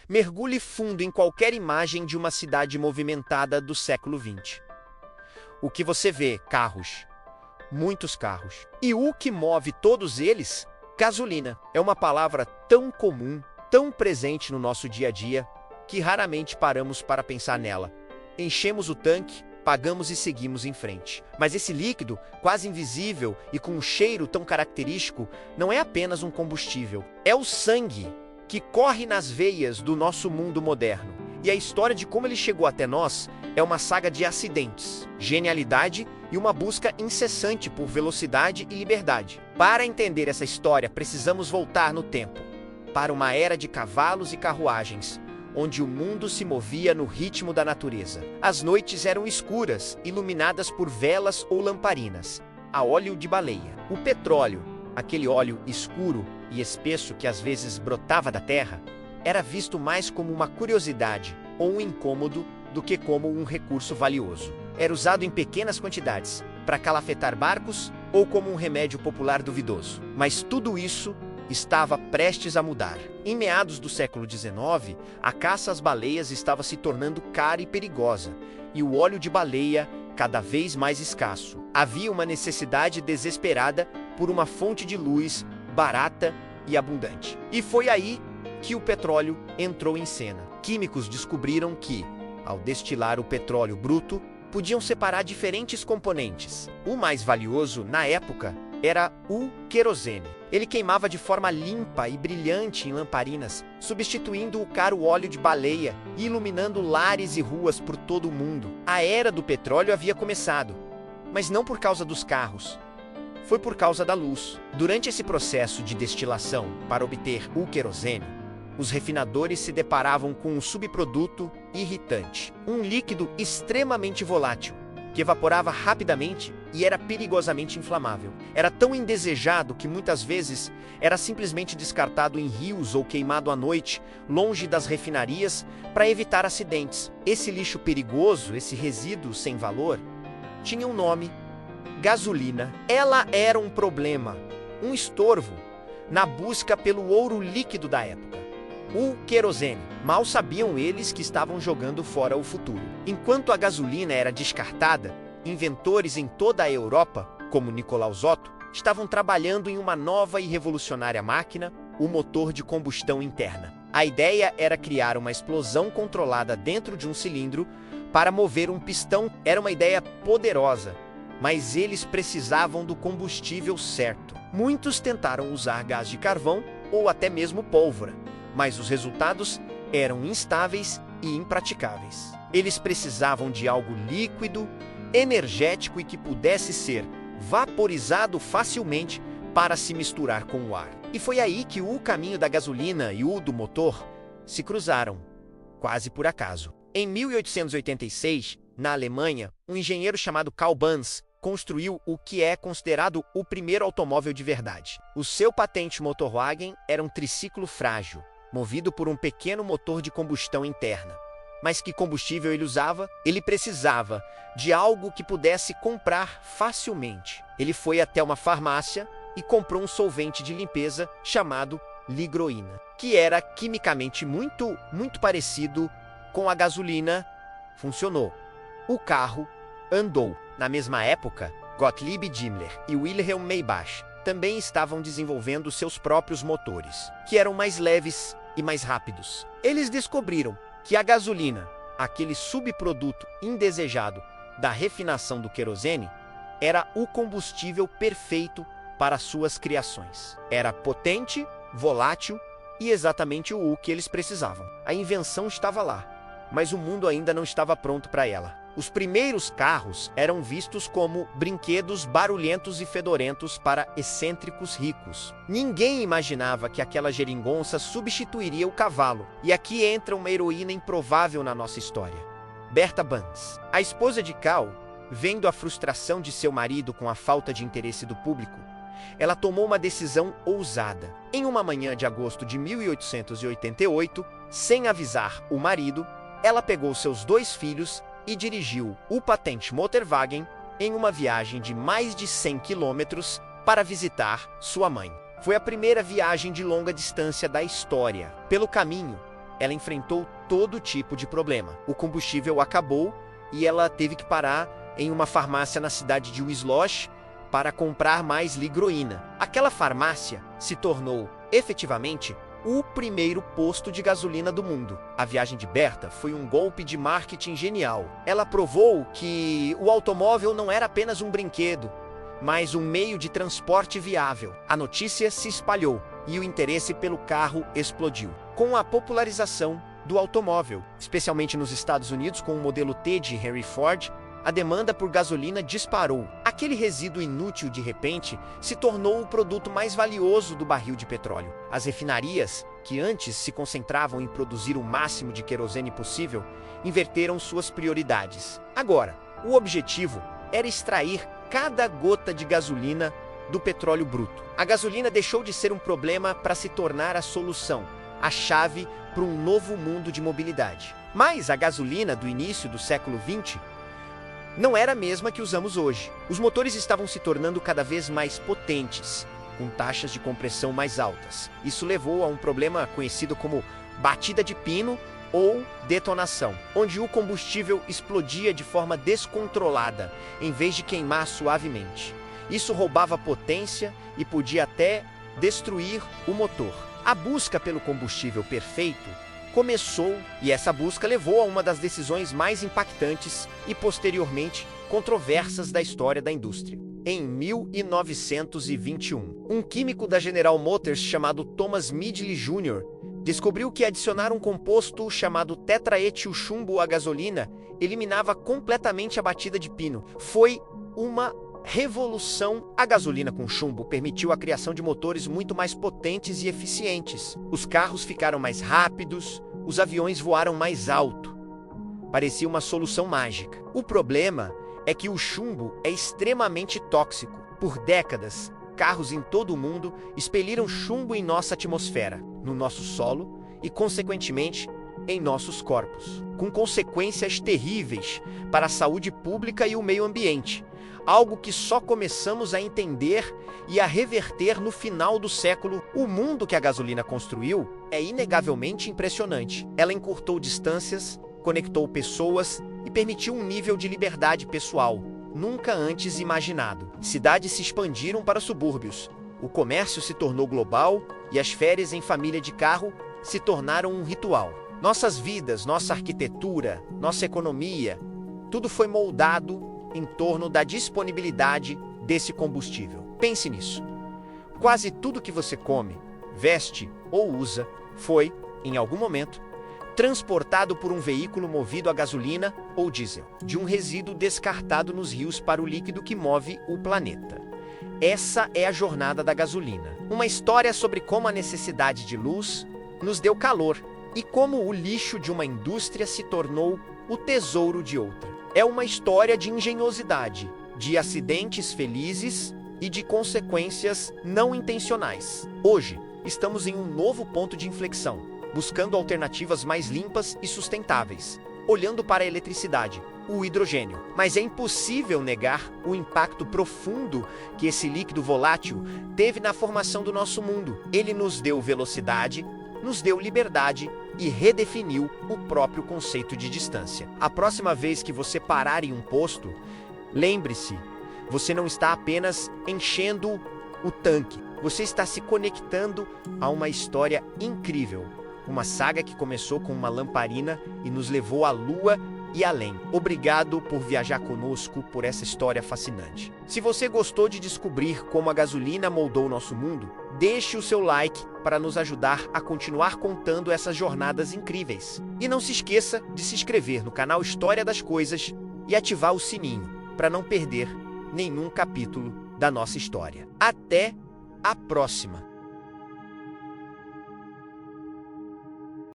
Mergulhe fundo em qualquer imagem de uma cidade movimentada do século XX. O que você vê? Carros. Muitos carros. E o que move todos eles? Gasolina. É uma palavra tão comum, tão presente no nosso dia a dia, que raramente paramos para pensar nela. Enchemos o tanque, pagamos e seguimos em frente. Mas esse líquido, quase invisível e com um cheiro tão característico, não é apenas um combustível. É o sangue que corre nas veias do nosso mundo moderno. E a história de como ele chegou até nós é uma saga de acidentes, genialidade e uma busca incessante por velocidade e liberdade. Para entender essa história, precisamos voltar no tempo, para uma era de cavalos e carruagens, onde o mundo se movia no ritmo da natureza. As noites eram escuras, iluminadas por velas ou lamparinas, a óleo de baleia. O petróleo, aquele óleo escuro e espesso que às vezes brotava da terra, era visto mais como uma curiosidade ou um incômodo do que como um recurso valioso. Era usado em pequenas quantidades, para calafetar barcos ou como um remédio popular duvidoso. Mas tudo isso estava prestes a mudar. Em meados do século XIX, a caça às baleias estava se tornando cara e perigosa, e o óleo de baleia cada vez mais escasso. Havia uma necessidade desesperada por uma fonte de luz barata e abundante. E foi aí que o petróleo entrou em cena. Químicos descobriram que, ao destilar o petróleo bruto, podiam separar diferentes componentes. O mais valioso, na época, era o querosene. Ele queimava de forma limpa e brilhante em lamparinas, substituindo o caro óleo de baleia e iluminando lares e ruas por todo o mundo. A era do petróleo havia começado, mas não por causa dos carros. Foi por causa da luz. Durante esse processo de destilação para obter o querosene, os refinadores se deparavam com um subproduto irritante, um líquido extremamente volátil, que evaporava rapidamente e era perigosamente inflamável. Era tão indesejado que muitas vezes era simplesmente descartado em rios ou queimado à noite, longe das refinarias, para evitar acidentes. Esse lixo perigoso, esse resíduo sem valor, tinha um nome: gasolina. Ela era um problema, um estorvo, na busca pelo ouro líquido da época. O querosene. Mal sabiam eles que estavam jogando fora o futuro. Enquanto a gasolina era descartada, inventores em toda a Europa, como Nicolaus Otto, estavam trabalhando em uma nova e revolucionária máquina, o motor de combustão interna. A ideia era criar uma explosão controlada dentro de um cilindro para mover um pistão. Era uma ideia poderosa, mas eles precisavam do combustível certo. Muitos tentaram usar gás de carvão ou até mesmo pólvora, mas os resultados eram instáveis e impraticáveis. Eles precisavam de algo líquido, energético e que pudesse ser vaporizado facilmente para se misturar com o ar. E foi aí que o caminho da gasolina e o do motor se cruzaram, quase por acaso. Em 1886, na Alemanha, um engenheiro chamado Karl Benz construiu o que é considerado o primeiro automóvel de verdade. O seu patente Motorwagen era um triciclo frágil, movido por um pequeno motor de combustão interna. Mas que combustível ele usava? Ele precisava de algo que pudesse comprar facilmente. Ele foi até uma farmácia e comprou um solvente de limpeza chamado ligroína, que era quimicamente muito parecido com a gasolina. Funcionou. O carro andou. Na mesma época, Gottlieb Daimler e Wilhelm Maybach também estavam desenvolvendo seus próprios motores, que eram mais leves e mais rápidos. Eles descobriram que a gasolina, aquele subproduto indesejado da refinação do querosene, era o combustível perfeito para suas criações. Era potente, volátil e exatamente o que eles precisavam. A invenção estava lá, mas o mundo ainda não estava pronto para ela. Os primeiros carros eram vistos como brinquedos barulhentos e fedorentos para excêntricos ricos. Ninguém imaginava que aquela geringonça substituiria o cavalo. E aqui entra uma heroína improvável na nossa história: Berta Benz. A esposa de Karl, vendo a frustração de seu marido com a falta de interesse do público, ela tomou uma decisão ousada. Em uma manhã de agosto de 1888, sem avisar o marido, ela pegou seus 2 filhos e dirigiu o patente Motorwagen em uma viagem de mais de 100 quilômetros para visitar sua mãe. Foi a primeira viagem de longa distância da história. Pelo caminho, ela enfrentou todo tipo de problema. O combustível acabou e ela teve que parar em uma farmácia na cidade de Wisłocz para comprar mais ligroína. Aquela farmácia se tornou, efetivamente, o primeiro posto de gasolina do mundo. A viagem de Berta foi um golpe de marketing genial. Ela provou que o automóvel não era apenas um brinquedo, mas um meio de transporte viável. A notícia se espalhou e o interesse pelo carro explodiu. Com a popularização do automóvel, especialmente nos Estados Unidos com o modelo T de Henry Ford, a demanda por gasolina disparou. Aquele resíduo inútil, de repente, se tornou o produto mais valioso do barril de petróleo. As refinarias, que antes se concentravam em produzir o máximo de querosene possível, inverteram suas prioridades. Agora, o objetivo era extrair cada gota de gasolina do petróleo bruto. A gasolina deixou de ser um problema para se tornar a solução, a chave para um novo mundo de mobilidade. Mas a gasolina do início do século XX não era a mesma que usamos hoje. Os motores estavam se tornando cada vez mais potentes, com taxas de compressão mais altas. Isso levou a um problema conhecido como batida de pino ou detonação, onde o combustível explodia de forma descontrolada, em vez de queimar suavemente. Isso roubava potência e podia até destruir o motor. A busca pelo combustível perfeito começou, e essa busca levou a uma das decisões mais impactantes e posteriormente controversas da história da indústria. Em 1921, um químico da General Motors chamado Thomas Midgley Jr. descobriu que adicionar um composto chamado tetraetilchumbo à gasolina eliminava completamente a batida de pino. Foi uma revolução. A gasolina com chumbo permitiu a criação de motores muito mais potentes e eficientes. Os carros ficaram mais rápidos, os aviões voaram mais alto. Parecia uma solução mágica. O problema é que o chumbo é extremamente tóxico. Por décadas, carros em todo o mundo expeliram chumbo em nossa atmosfera, no nosso solo e, consequentemente, em nossos corpos, com consequências terríveis para a saúde pública e o meio ambiente. Algo que só começamos a entender e a reverter no final do século. O mundo que a gasolina construiu é inegavelmente impressionante. Ela encurtou distâncias, conectou pessoas e permitiu um nível de liberdade pessoal nunca antes imaginado. Cidades se expandiram para subúrbios, o comércio se tornou global e as férias em família de carro se tornaram um ritual. Nossas vidas, nossa arquitetura, nossa economia, tudo foi moldado em torno da disponibilidade desse combustível. Pense nisso. Quase tudo que você come, veste ou usa foi, em algum momento, transportado por um veículo movido a gasolina ou diesel, de um resíduo descartado nos rios para o líquido que move o planeta. Essa é a jornada da gasolina. Uma história sobre como a necessidade de luz nos deu calor e como o lixo de uma indústria se tornou o tesouro de outra. É uma história de engenhosidade, de acidentes felizes e de consequências não intencionais. Hoje, estamos em um novo ponto de inflexão, buscando alternativas mais limpas e sustentáveis, olhando para a eletricidade, o hidrogênio. Mas é impossível negar o impacto profundo que esse líquido volátil teve na formação do nosso mundo. Ele nos deu velocidade, nos deu liberdade e redefiniu o próprio conceito de distância. A próxima vez que você parar em um posto, lembre-se, você não está apenas enchendo o tanque, você está se conectando a uma história incrível. Uma saga que começou com uma lamparina e nos levou à Lua e além. Obrigado por viajar conosco por essa história fascinante. Se você gostou de descobrir como a gasolina moldou nosso mundo, deixe o seu like para nos ajudar a continuar contando essas jornadas incríveis. E não se esqueça de se inscrever no canal História das Coisas e ativar o sininho para não perder nenhum capítulo da nossa história. Até a próxima!